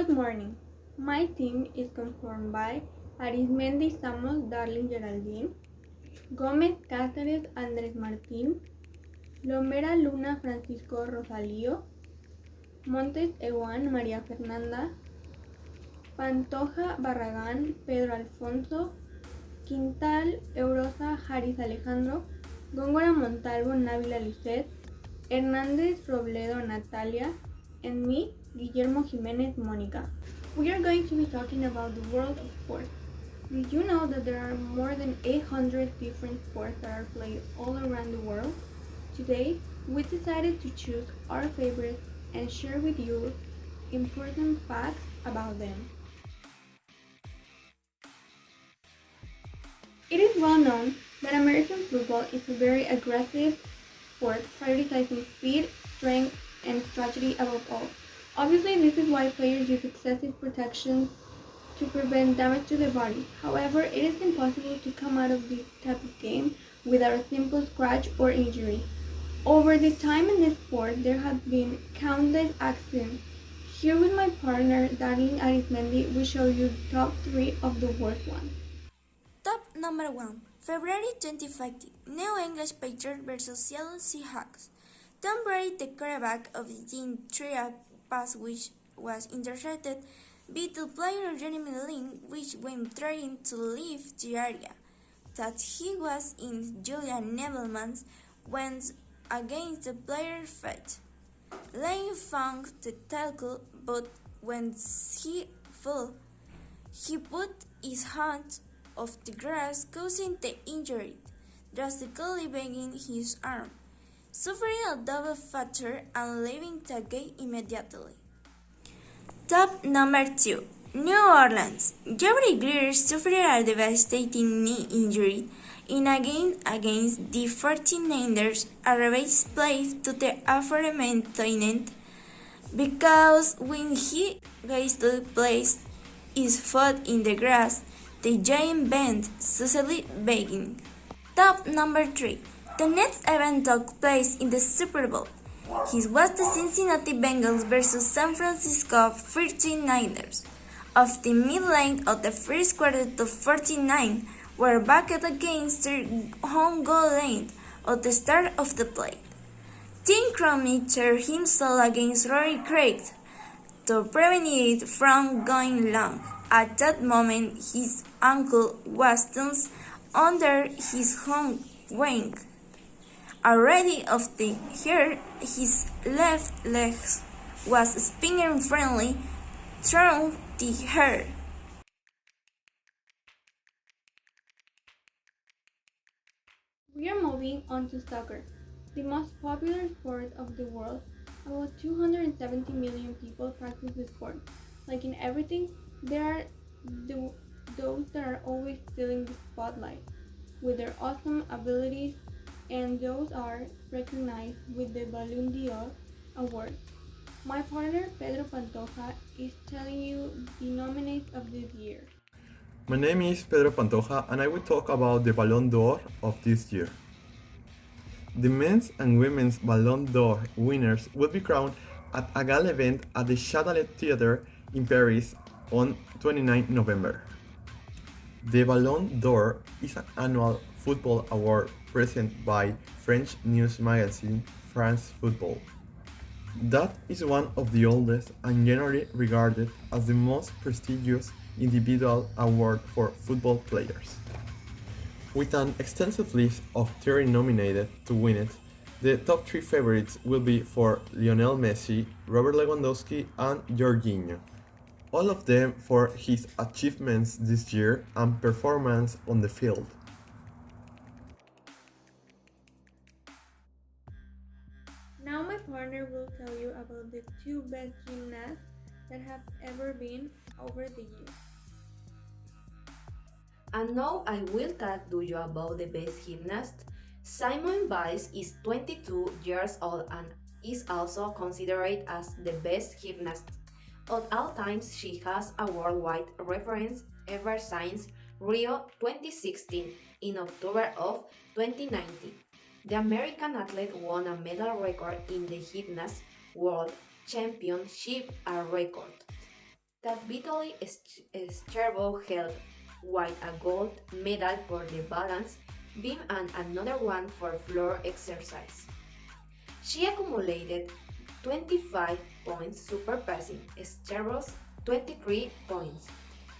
Good morning. My team is conformed by Arismendi Samos Darling Geraldine, Gómez Cáceres Andrés Martín, Lomera Luna Francisco Rosalío, Montes Ewan María Fernanda, Pantoja Barragán Pedro Alfonso, Quintal Eurosa Haris Alejandro, Góngora Montalvo Návila Lisset, Hernández Robledo Natalia, and me, Guillermo Jiménez Mónica. We are going to be talking about the world of sports. Did you know that there are more than 800 different sports that are played all around the world? Today, we decided to choose our favorites and share with you important facts about them. It is well known that American football is a very aggressive sport, prioritizing speed, strength, and strategy above all. Obviously, this is why players use excessive protection to prevent damage to the body. However, it is impossible to come out of this type of game without a simple scratch or injury. Over the time in this sport, there have been countless accidents. Here with my partner, Darlene Arismendi, we show you the top 3 of the worst ones. Top number 1. February 2015. New England Patriots vs. Seattle Seahawks. Tom Brady, the quarterback of the team, threw a pass which was intercepted by the player Jeremy Lin, which went trying to leave the area. That he was in Julian Nebelman's went against the player's feet. Lane found the tackle, but when he fell, he put his hand off the grass, causing the injury, drastically breaking his arm, suffering a double fracture and leaving the game immediately. Top number 2. New Orleans. Jerry Greer suffered a devastating knee injury in a game against the 49ers, a revenge play to the aforementioned because when he hastily placed his foot in the grass, the giant bent, successfully begging. Top number 3. The next event took place in the Super Bowl. It was the Cincinnati Bengals vs. San Francisco 49ers. Of the mid-length of the first quarter, the 49 were back against their home goal line at the start of the play. Tim Cromie turned himself against Rory Craig to prevent it from going long. At that moment, his ankle was tense under his home wing. Already of the hair, his left leg was spinning friendly through the hair. We are moving on to soccer, the most popular sport of the world. About 270 million people practice the sport. Like in everything, there are those that are always stealing the spotlight with their awesome abilities, and those are recognized with the Ballon d'Or award. My partner Pedro Pantoja is telling you the nominees of this year. My name is Pedro Pantoja and I will talk about the Ballon d'Or of this year. The men's and women's Ballon d'Or winners will be crowned at a gala event at the Châtelet Theatre in Paris on 29 November. The Ballon d'Or is an annual football award presented by French news magazine France Football. That is one of the oldest and generally regarded as the most prestigious individual award for football players. With an extensive list of 30 nominated to win it, the top 3 favorites will be for Lionel Messi, Robert Lewandowski, and Jorginho. All of them for his achievements this year and performance on the field. Now my partner will tell you about the 2 best gymnasts that have ever been over the years. And now I will talk to you about the best gymnast. Simone Biles is 22 years old and is also considered as the best gymnast of all times. She has a worldwide reference ever since Rio 2016 in October of 2019. The American athlete won a medal record in the Gymnast World Championship, a record that Vitaly Chervo held while a gold medal for the balance beam and another one for floor exercise. She accumulated 25 points surpassing Chervo's 23 points.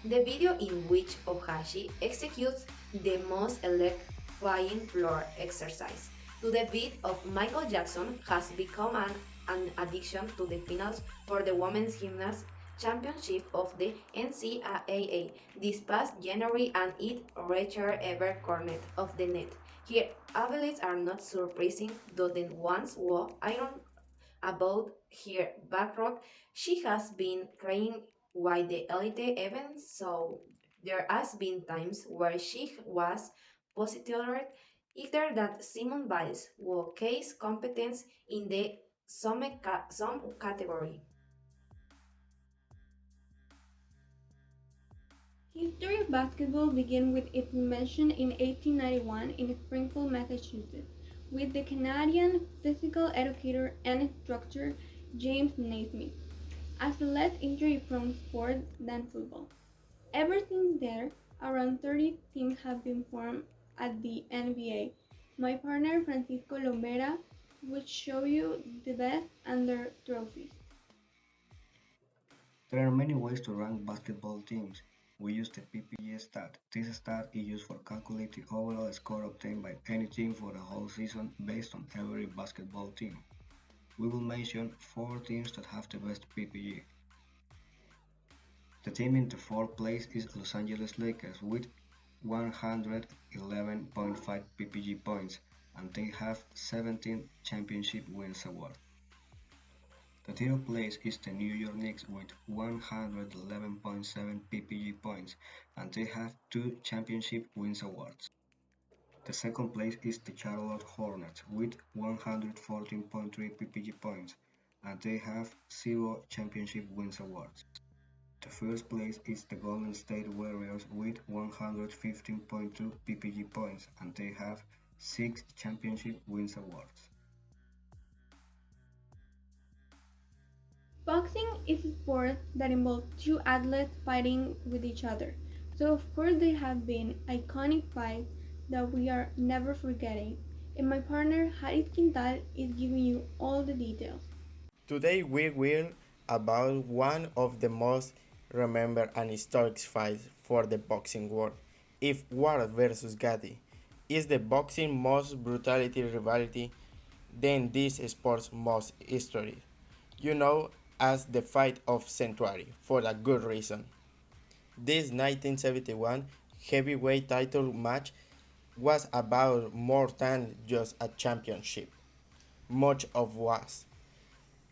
The video in which Ohashi executes the most electrifying floor exercise to the beat of Michael Jackson has become an addiction to the finals for the Women's Gymnastics Championship of the NCAA this past January, and it reached ever corner of the net. Her abilities are not surprising, though the ones were iron about her backdrop. She has been crying while the elite events, so there has been times where she was positive either that Simone Biles will case competence in the some category. History of basketball began with its invention in 1891 in Springfield, Massachusetts, with the Canadian physical educator and instructor James Naismith, as a less injury-prone sport than football. Ever since then, around 30 teams have been formed at the NBA. My partner Francisco Lombera would show you the best and their trophies. There are many ways to rank basketball teams. We use the PPG stat. This stat is used for calculating the overall score obtained by any team for the whole season based on every basketball team. We will mention 4 teams that have the best PPG. The team in the 4th place is Los Angeles Lakers with 111.5 PPG points, and they have 17 championship wins award. The 3rd place is the New York Knicks with 111.7 PPG points, and they have 2 championship wins awards. The 2nd place is the Charlotte Hornets with 114.3 PPG points, and they have 0 championship wins awards. The 1st place is the Golden State Warriors with 115.2 PPG points, and they have 6 championship wins awards. Boxing is a sport that involves two athletes fighting with each other, so of course there have been iconic fights that we are never forgetting, and my partner Haris Quintal is giving you all the details. Today we will about one of the most remembered and historic fights for the boxing world. If Ward versus Gatti is the boxing most brutality rivalry, then this sport's most history. You know as the fight of century for a good reason. This 1971 heavyweight title match was about more than just a championship. Much of was.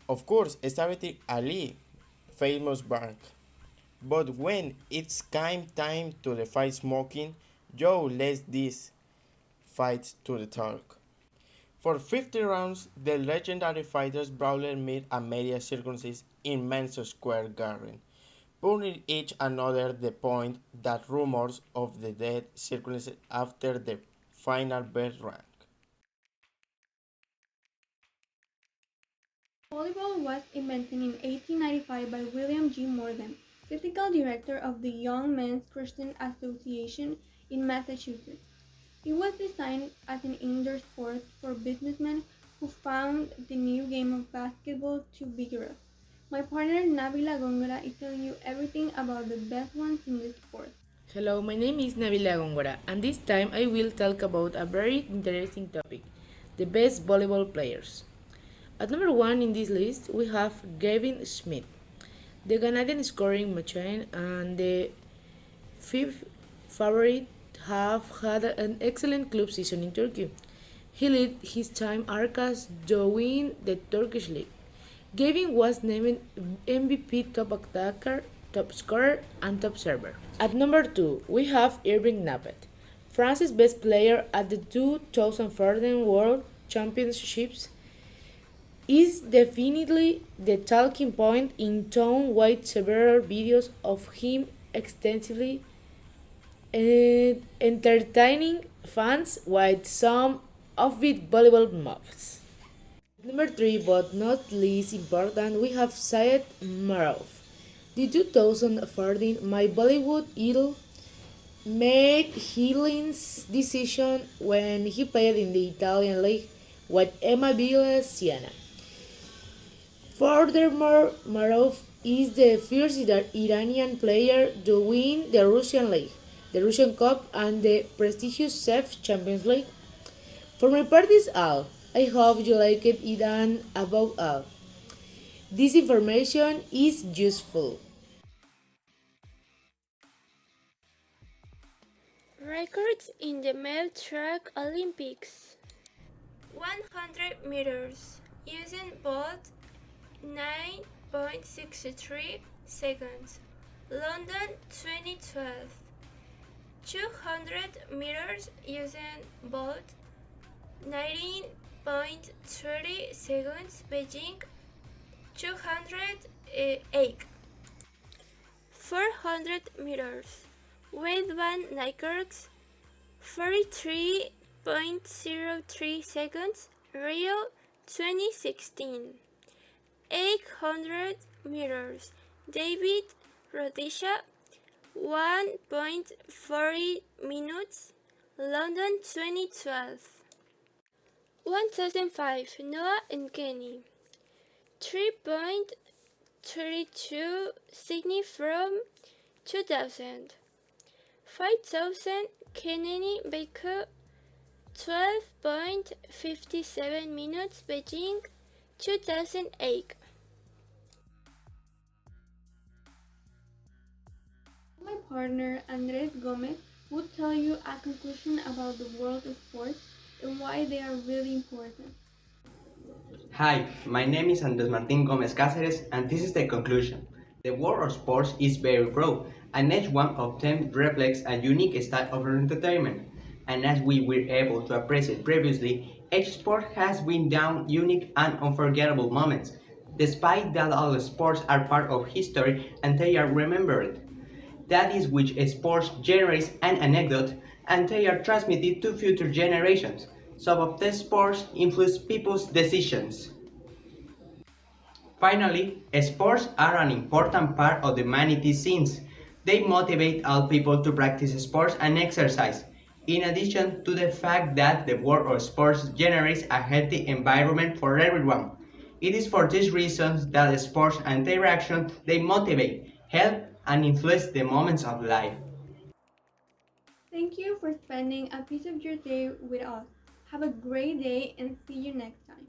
Of course, started Ali, famous bank. But when it's came time to the fight smoking, Joe lets this fight to the talk. For 50 rounds, the legendary fighters brawler made a media circumstances in Madison Square Garden, putting each another the point that rumors of the death circulated after the final bell rang. Volleyball was invented in 1895 by William G. Morgan, physical director of the Young Men's Christian Association in Massachusetts. It was designed as an indoor sport for businessmen who found the new game of basketball too vigorous. My partner Nabila Gongora is telling you everything about the best ones in the sport. Hello, my name is Nabila Gongora, and this time I will talk about a very interesting topic, the best volleyball players. At number 1 in this list, we have Gavin Smith, the Canadian scoring machine, and the fifth favorite have had an excellent club season in Turkey. He led his time Arkas to win the Turkish league. Gavin was named MVP, top attacker, top scorer, and top server. At number 2, we have Irving Nappet, France's best player at the 2014 World Championships, is definitely the talking point in town with several videos of him extensively entertaining fans with some offbeat volleyball moves. Number 3, but not least important, we have Syed Marov, The 2014 My Bollywood Idol made Healy's decision when he played in the Italian league with Emma Villa Siena. Furthermore, Marov is the first Iranian player to win the Russian League, the Russian Cup, and the prestigious CEF Champions League. For my part, is all. I hope you liked it, and above all, this information is useful. Records in the male track Olympics. 100 meters. Using Bolt 9.63 seconds. London 2012. 200 meters using Bolt 19.30 seconds. Beijing 208. 400 meters. Weight band Nykerks 43.03 seconds. Rio 2016. 800 meters. David Rhodesia 1.40 minutes. London 2012. 1005 Noah and Kenny 3.32 Sydney from 2000. 5000 Kennedy Baker 12.57 minutes. Beijing 2008. My partner Andres Gomez would tell you a conclusion about the world of sports and why they are really important. Hi, my name is Andres Martin Gomez Cáceres, and this is the conclusion. The world of sports is very broad, and each one of them reflects a unique style of entertainment. And as we were able to appreciate previously, each sport has been down unique and unforgettable moments, despite that all sports are part of history and they are remembered. That is which sports generates an anecdote and they are transmitted to future generations. Some of the sports influence people's decisions. Finally, sports are an important part of the humanity since they motivate all people to practice sports and exercise. In addition to the fact that the world of sports generates a healthy environment for everyone. It is for these reasons that sports and interaction they motivate, help, and influence the moments of life. Thank you for spending a piece of your day with us. Have a great day and see you next time.